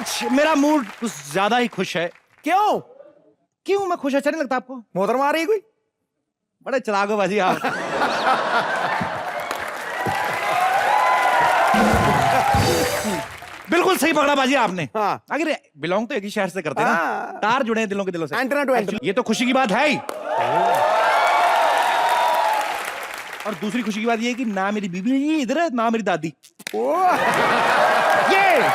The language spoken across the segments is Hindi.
आज मेरा मूड कुछ ज्यादा ही खुश है। क्यों? क्यों मैं खुश? अच्छा नहीं लगता आपको? मोहतरमा आ रही कोई? बड़े चलाक हो बाजी आप। बिल्कुल सही पकड़ा बाजी आपने। हाँ। अगर बिलोंग तो एक ही शहर से करते हैं ना, हाँ। तार जुड़े हैं दिलों के दिलों से। Antenna to antenna. ये तो खुशी की बात है ही। और दूसरी खुशी की बात ये है कि ना मेरी बीबी इधर है ना मेरी दादी। ये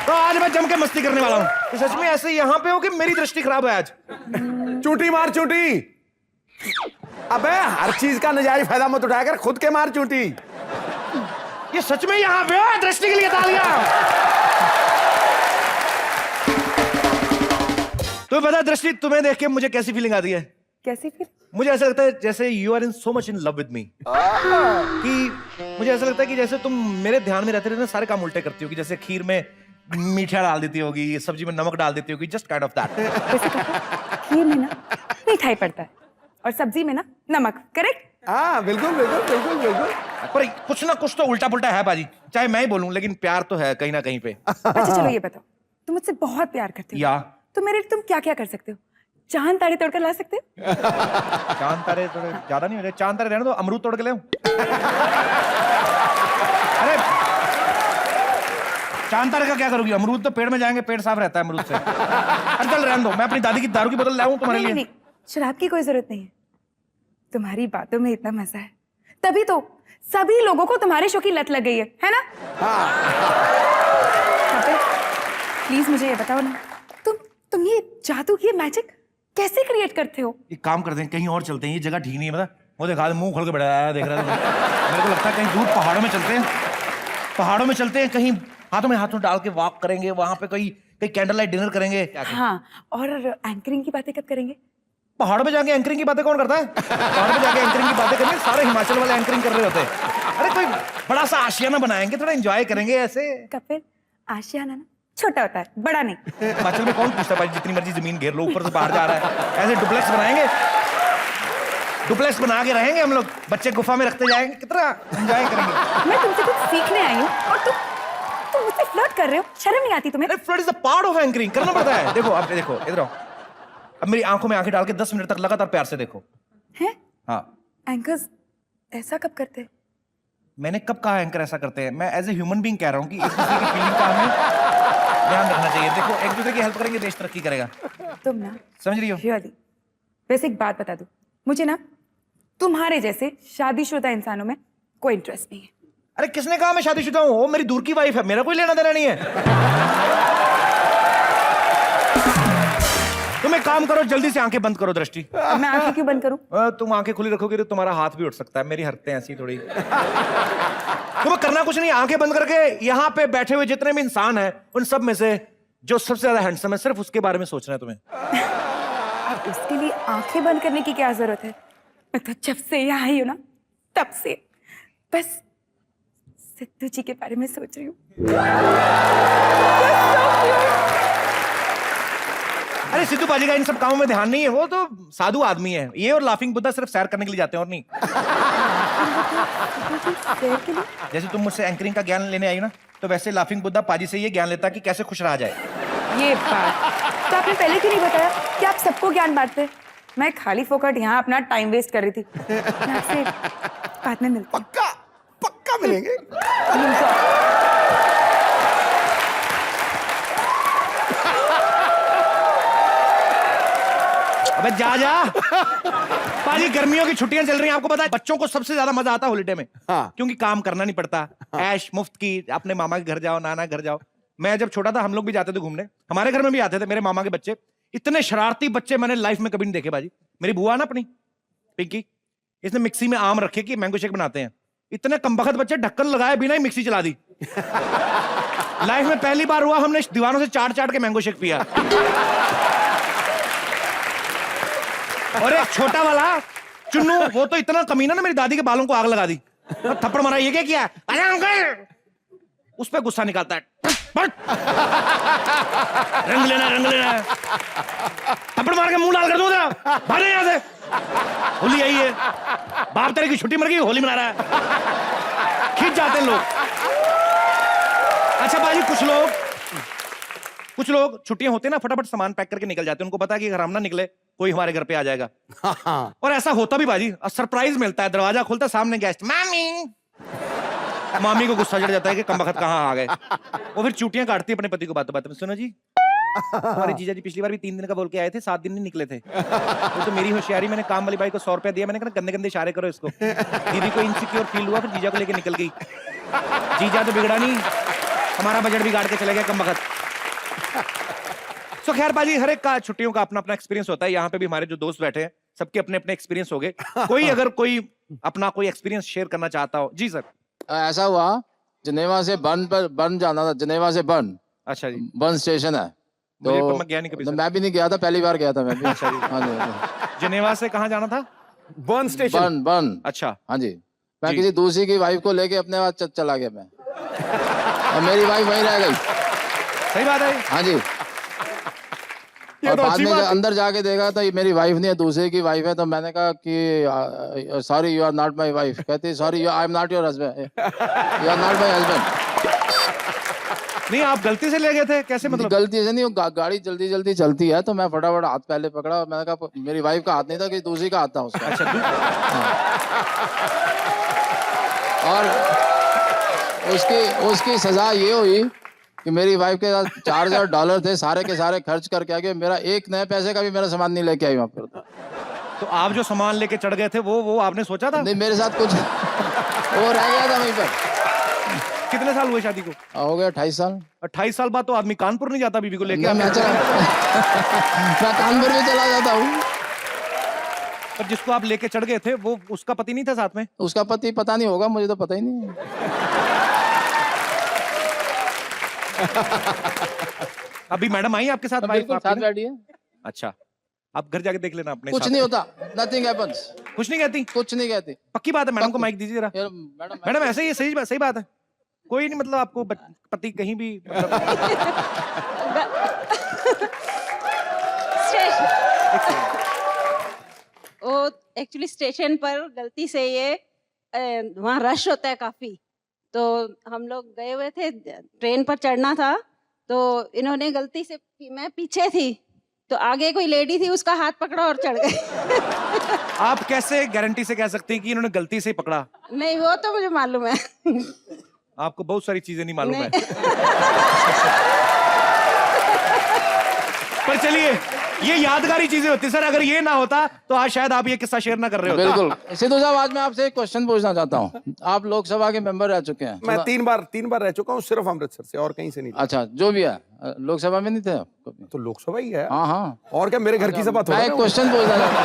तो आज मैं जम के मस्ती करने वाला हूँ। तो सच में ऐसे यहाँ पे हो कि मेरी दृष्टि खराब है आज। चूंटी मार चूंटी। अबे हर चीज का नजायज फायदा मत उठाकर खुद के मार चूंटी। ये सच में यहाँ पे हो? दृष्टि के लिए तालियां। तुम्हें पता है दृष्टि, तुम्हें देख के मुझे कैसी फीलिंग आती है? कैसी फिर? मुझे ऐसा लगता है जैसे you are in so much in love with me, कि मुझे ऐसा लगता है कि जैसे तुम मेरे ध्यान में रहते रहते सारे काम उल्टे करती होगी। जैसे खीर में मीठा डाल देती होगी, सब्जी में नमक डाल देती होगी, जस्ट काइंड ऑफ दैट। खीर में ना मिठाई पड़ता है और सब्जी में ना नमक। करेक्ट? हाँ बिल्कुल बिल्कुल बिल्कुल बिल्कुल। पर कुछ ना कुछ तो उल्टा पुल्टा है बाजी, चाहे मैं ही बोलूं, लेकिन प्यार तो है कहीं ना कहीं पे। अच्छा चलो ये बताओ, तुम मुझसे बहुत प्यार करते हो या तो मेरे लिए तुम क्या क्या कर सकते हो? चांद तारे तोड़कर ला सकते हो? चांद तारे थोड़े ज्यादा नहीं हो रहे। चांद तारे रहने दो, अमरूद तोड़ के ले आऊं। अरे चांद तारे का क्या करोगी? अमरूद तो पेड़ में जाएंगे, पेड़ साफ रहता है अमरूद से। अरे चल रहने दो, मैं अपनी दादी की दारू की बोतल लाऊं तुम्हारे नहीं लिए। नहीं, शराब की कोई जरूरत नहीं है। तुम्हारी बातों में इतना मजा है, तभी तो सभी लोगों को तुम्हारे शो की लत लग गई है ना? प्लीज मुझे ये बताओ ना, तुम ये जादू की मैजिक कैसे क्रिएट करते हो? एक काम करते हैं, कहीं और चलते हैं। ये जगह ठीक नहीं है, पता? वो देखा मुंह खोल के बैठा है, देख रहा है। मेरे को लगता है कहीं दूर पहाड़ों में चलते हैं। पहाड़ों में चलते हैं, कहीं हाथों में हाथों डाल के वॉक करेंगे, वहां पे कहीं कैंडल लाइट डिनर करेंगे। हाँ, और एंकरिंग की बातें कब करेंगे? पहाड़ों पे जाके एंकरिंग की बातें कौन करता है? पहाड़ों पे जाके एंकरिंग की बातें करेंगे, सारे हिमाचल वाले एंकरिंग कर रहे होते हैं। अरे कोई बड़ा सा आशियाना बनाएंगे, थोड़ा एंजॉय करेंगे ऐसे। कपिल, आशियाना ना छोटा होता है, बड़ा नहीं। हिमाचल में कौन पूछता है भाई, जितनी मर्जी जमीन घेर लो, ऊपर से बाहर जा रहा है। ऐसे डुप्लेक्स बनाएंगे, डुप्लेक्स बना के रहेंगे हम लोग, बच्चे गुफा में रखते जाएंगे, कितना एंजॉय करेंगे। मैं तुमसे कुछ सीखने आई हूँ और तुम मुझसे फ्लर्ट कर रहे हो? शर्म नहीं आती तुम्हें? Flirt is a part of anchoring, करना पड़ता है। देखो अब देखो, इधर आओ। अब मेरी आंखों में आंखें डाल के 10 मिनट तक लगातार प्यार से देखो। हैं? हाँ। एंकर्स ऐसा कब करते हैं? मैंने कब कहा एंकर ऐसा करते हैं? मैं एज ए ह्यूमन बीइंग कह रहा हूँ कि एक दूसरे की फीलिंग का हमें ध्यान रखना चाहिए। देखो एक दूसरे की हेल्प करेंगे, देश तरक्की करेगा। तुम ना समझ रही हो? रियली। वैसे एक बात बता दूं, मुझे ना तुम्हारे जैसे शादीशुदा इंसानों में कोई इंटरेस्ट नहीं है। अरे किसने कहा मैं शादीशुदा हूँ? वो मेरी दूर की वाइफ है, मेरा कोई लेना देना नहीं है। तुम एक काम करो, जल्दी से आंखें बंद करो दृष्टि। मैं आंखें क्यों बंद करूं? तुम आंखें खुली रखोगे तो तुम्हारा हाथ भी उठ सकता है। मेरी हरकतें ऐसी थोड़ी। तुम्हें करना कुछ नहीं, आंखें बंद करके यहाँ पे बैठे हुए जितने भी इंसान हैं, उन सब में से जो सबसे ज्यादा हैंडसम है, सिर्फ उसके बारे में सोचना है तुम्हें। उसके लिए आंखें बंद करने की क्या जरूरत है? मैं तो जब से यहाँ आई हूं ना, तब से बस सिद्धू जी के बारे में सोच रही हूँ। अरे सिद्धू बाजी का इन सब कामों में ध्यान नहीं है, वो तो साधु आदमी है। ये और लाफिंग बुद्धा सिर्फ सैर करने के लिए जाते हैं और नहीं। जैसे तुम मुझसे एंकरिंग का ज्ञान लेने आई ना, तो वैसे लाफिंग बुद्धा पाजी से ये ज्ञान लेता कि कैसे खुश रहा जाए। ये बात तो आपने पहले क्यों नहीं बताया कि आप सबको ज्ञान बांटते? मैं खाली फोकट यहाँ अपना टाइम वेस्ट कर रही थी। मैं आपसे बाद में मिलती हूँ। पक्का पक्का मिलेंगे। अबे जा जा। पाजी गर्मियों की छुट्टियां चल रही हैं, आपको पता है बच्चों को सबसे ज्यादा मजा आता है हॉलिडे में। हाँ। क्योंकि काम करना नहीं पड़ता। ऐश मुफ्त की, अपने मामा के घर जाओ, नाना घर जाओ। मैं जब छोटा था हम लोग भी जाते थे घूमने, हमारे घर में भी आते थे मेरे मामा के बच्चे। इतने शरारती बच्चे मैंने लाइफ में कभी नहीं देखे बाजी। मेरी बुआ ना अपनी पिंकी, इसने मिक्सी में आम रखे कि मैंगो शेक बनाते हैं। इतने कमबख्त बच्चे ढक्कन लगाए बिना ही मिक्सी चला दी। लाइफ में पहली बार हुआ हमने दीवारों से चाट चाट के मैंगो शेक पिया। और एक छोटा वाला चुन्नू, वो तो इतना कमीना ना, मेरी दादी के बालों को आग लगा दी। थप्पड़ मारा, ये क्या किया? अरे अंकल! उस पर गुस्सा निकालता है। रंग लेना, रंग लेना। थप्पड़ मार के मुंह लाल कर दूंगा। भाग यहाँ से। होली आई है, बाप तेरे की छुट्टी मर गई, होली मना रहा है। खींच जाते हैं लोग। अच्छा बाजी, कुछ लोग कुछ लोग छुट्टियां होती है ना फटाफट सामान पैक करके निकल जाते हैं, उनको पता है कि अगर हम ना निकले कोई हमारे घर पे आ जाएगा। हाँ। और ऐसा होता भी बाजी, सरप्राइज मिलता है, दरवाजा खुलता है सामने गेस्ट, मामी। मामी को गुस्सा चढ़ जाता है कि कमबख्त कहाँ आ गए। वो फिर चुटियां काटती है अपने पति को बातों बातों में, सुनो जी हमारे जीजा जी पिछली बार भी 3 दिन का बोल के आए थे, 7 दिन नहीं निकले थे। वो तो मेरी होशियारी, मैंने काम वाली बाई को 100 रुपया दिया, मैंने कहा गंदे गंदे इशारे करो इसको। दीदी को इनसिक्योर फील हुआ, फिर जीजा को लेके निकल गई। जीजा तो बिगड़ा नहीं, हमारा बजट बिगाड़ के चले गए कमबख्त। तो खैर बाजी, हर एक का छुट्टियों का अपना अपना एक्सपीरियंस होता है। यहाँ पे भी हमारे जो दोस्त बैठे हैं सबके अपने अपने एक्सपीरियंस हो गए। कोई अगर कोई अपना कोई एक्सपीरियंस शेयर करना चाहता हो। जी सर। ऐसा हुआ, जनेवा से बर्न जाना था, जनेवा से बर्न। अच्छा जी। बर्न स्टेशन है तो मैं गया नहीं कभी तो सर। मैं भी नहीं गया था, पहली बार गया था मैं भी। अच्छा जी। हाँ जी। जनेवा से कहाँ जाना था? Burn station. बर्न। अच्छा। हाँ जी। मैं जी। किसी दूसरी की वाइफ को लेके अपने पास चला गया मैं, और मेरी वाइफ वहीं रह गई। सही बात है। हाँ जी। और तो बाद अच्छी में बात जब है। अंदर जाके देखा तो ये मेरी वाइफ नहीं है, दूसरे की वाइफ है। तो मैंने कहा कि sorry you are not my wife. कहती sorry I am not your husband, you are not my husband. नहीं आप गलती से ले गए थे, कैसे मतलब? गलती से नहीं, वो गाड़ी जल्दी जल्दी चलती है तो मैं फटाफट हाथ पहले पकड़ा और मैंने कहा मेरी वाइफ का हाथ नहीं था, कि दूसरी का हाथ था उसका। अच्छा और उसकी सजा ये हुई कि मेरी वाइफ के साथ $4000 थे, सारे के सारे खर्च करके आ गए। मेरा एक नए पैसे का भी मेरा सामान नहीं लेके आई वहां पर। तो आप जो सामान लेके चढ़ गए थे वो आपने सोचा था? नहीं, मेरे साथ कुछ वो रह गया था वहीं पर। कितने साल हुए शादी को? हो गया 28 साल। 28 साल बाद तो आदमी कानपुर नहीं जाता बीवी को लेके? मैं कानपुर भी चला जाता हूँ। पर जिसको आप लेके चढ़ गए थे वो उसका पति नहीं था साथ में? उसका पति पता नहीं होगा, मुझे तो पता ही नहीं है। अभी मैडम आई आपके साथ? वाइफ बिल्कुल साथ बैठी है। अच्छा, आप घर जाके देख लेना अपने कुछ साथ। नहीं होता, नथिंग हैपेंस। कुछ नहीं कहती? कुछ नहीं कहती। पक्की बात है? मैडम को माइक दीजिए जरा। मैडम ऐसे ही सही बात है। कोई नहीं मतलब आपको पति कहीं भी मतलब वो एक्चुअली स्टेशन पर गलती से ये वहाँ रश होता है काफी, तो हम लोग गए हुए थे, ट्रेन पर चढ़ना था, तो इन्होंने गलती से, मैं पीछे थी तो आगे कोई लेडी थी, उसका हाथ पकड़ा और चढ़ गए। आप कैसे गारंटी से कह सकते हैं कि इन्होंने गलती से ही पकड़ा? नहीं, वो तो मुझे मालूम है। आपको बहुत सारी चीजें नहीं मालूम है। पर चलिए, ये यादगारी चीजें होती है सर। अगर ये ना होता तो आज शायद आप ये किस्सा शेयर ना कर रहे होते। बिल्कुल। सिद्धू साहब, आज मैं आपसे एक क्वेश्चन पूछना चाहता हूँ। आप लोकसभा के मेंबर रह चुके हैं। मैं 3 बार रह चुका हूँ, सिर्फ अमृतसर से, और कहीं से नहीं। अच्छा, जो भी है, लोकसभा में नहीं थे आप कभी? तो लोकसभा ही है। हाँ हाँ। और क्या, मेरे घर की सभा मैं थोड़ा एक ना। क्वेश्चन पूछना चाहता हूँ।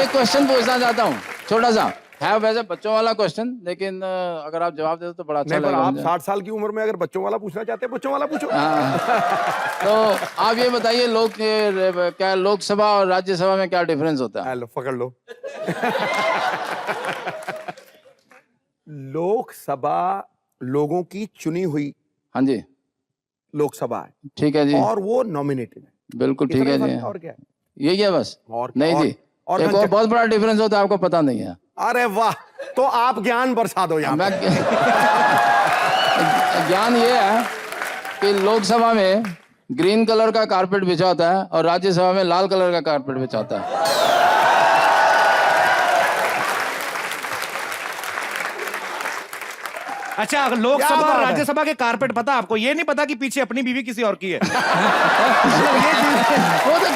एक क्वेश्चन पूछना चाहता हूँ, छोटा सा है, वैसे बच्चों वाला क्वेश्चन, लेकिन अगर आप जवाब दे दो तो बड़ा अच्छा नहीं, पर लगेगा आप मुझे। 60 साल की उम्र में अगर बच्चों वाला पूछना चाहते हैं, बच्चों वाला पूछो। तो आप ये बताइए, क्या लोकसभा और राज्यसभा में क्या डिफरेंस होता है? लो, पकड़ लो। लोकसभा लोगों की चुनी हुई हाँ जी, लोकसभा है, ठीक है जी, और वो नॉमिनेटेड है। बिल्कुल ठीक है इतना जी। फर्क, और क्या है? यही है बस? और नहीं जी, और एक और बहुत बड़ा डिफरेंस होता है, आपको पता नहीं है। अरे वाह, तो आप ज्ञान बरसा दो यहाँ मैं पे। ज्ञान ये है कि लोकसभा में ग्रीन कलर का कारपेट बिछा होता है और राज्यसभा में लाल कलर का कारपेट बिछा होता है। अच्छा, क्या लोकसभा बात और है? राज्यसभा के कारपेट पता आपको? ये नहीं पता कि पीछे अपनी बीवी किसी और की है। वो तो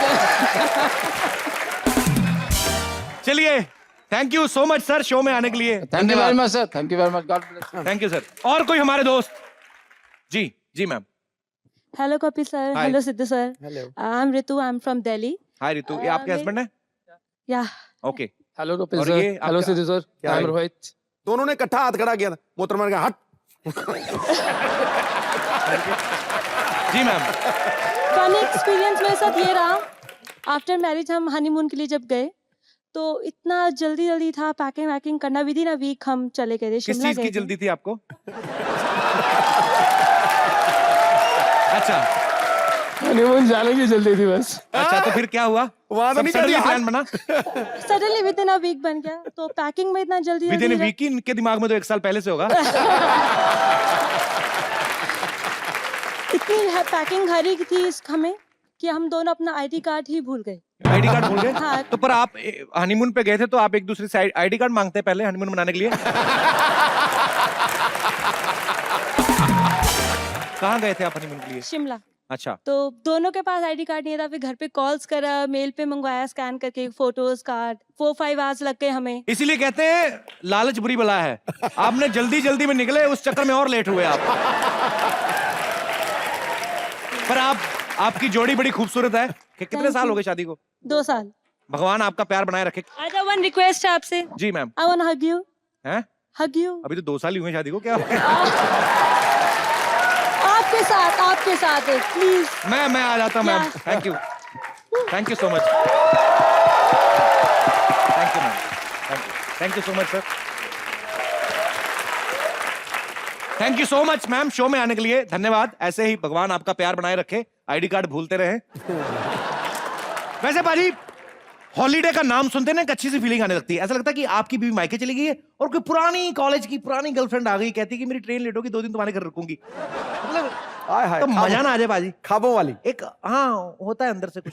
चलिए, thank you so much sir show में आने के लिए। Thank you very much sir, thank you very much, god bless. Thank you sir. और कोई हमारे दोस्त? जी जी ma'am. Hello, Kapil sir. Hi. Hello, Siddhu sir. Hello. I'm Ritu. I'm from Delhi. Hi Ritu, ये आपके हस्बैंड है? Yeah. ओके। हेलो कपिल और सर। ये हेलो आपका- सिद्धू सर। क्या आई एम है? रोहित। दोनों ने इकट्ठा हाथ खड़ा किया था, मोहतरमा ने कहा हट। जी मैम। Funny experience मेरे साथ ये रहा. After marriage हम honeymoon के लिए जब गए तो इतना जल्दी जल्दी था, पैकिंग वैकिंग करना, विद इन अ वीक हम चले गए थे, किस शिमला चीज गए की थे. जल्दी थी आपको? अच्छा हनीमून जाने की जल्दी थी बस। अच्छा, तो फिर क्या हुआ? वहां तो नहीं कर सडनली दिया प्लान बना? Suddenly within a week बन गया, तो पैकिंग में इतना जल्दी विद इन जल्दी वीक ही इनके दिमाग में तो 1 साल पहले से होगा। इतनी पैकिंग हरी थी हमें कि हम दोनों अपना आईडी कार्ड ही भूल गए। आईडी कार्ड भूल गए? हाँ। तो पर आप हनीमून पे गए थे तो आप एक दूसरे से आईडी कार्ड मांगते हैं पहले हनीमून मनाने के लिए? कहाँ गए थे आप हनीमून के लिए? शिमला। अच्छा। तो दोनों के पास आईडी कार्ड नहीं था, फिर घर पे कॉल्स करा, मेल पे मंगवाया स्कैन करके फोटोज कार्ड। 4-5 आवर्स लग गए हमें। इसीलिए कहते हैं लालच बुरी बला है। आपने जल्दी जल्दी में निकले, उस चक्कर में और लेट हुए आप। पर आपकी जोड़ी बड़ी खूबसूरत है। कितने साल हो गए शादी को? 2 साल। भगवान आपका प्यार बनाए रखे। आजा, वन रिक्वेस्ट है आपसे। जी ma'am. I want hug you. हैं? Hug you. अभी तो 2 साल ही हुए शादी को, क्या? आपके साथ है प्लीज। मैं आ जाता हूँ ma'am. Yeah. Thank you so much. Thank you ma'am. Thank you so much sir. Thank you so much ma'am show में आने के लिए। धन्यवाद। ऐसे ही भगवान आपका प्यार बनाए रखे, आईडी कार्ड भूलते रहे। वैसे पाजी, हॉलीडे का नाम सुनते ना एक अच्छी सी फीलिंग आने लगती है। ऐसा लगता है कि आपकी बीवी मायके चली गई है और कोई पुरानी कॉलेज की पुरानी गर्लफ्रेंड आ गई, कहती है कि मेरी ट्रेन लेट होगी, 2 दिन तुम्हारे घर रुकूंगी। मतलब हाय हाय, तो मजा ना आ जाए पाजी। खाबों वाली। एक हाँ होता है अंदर से कुछ।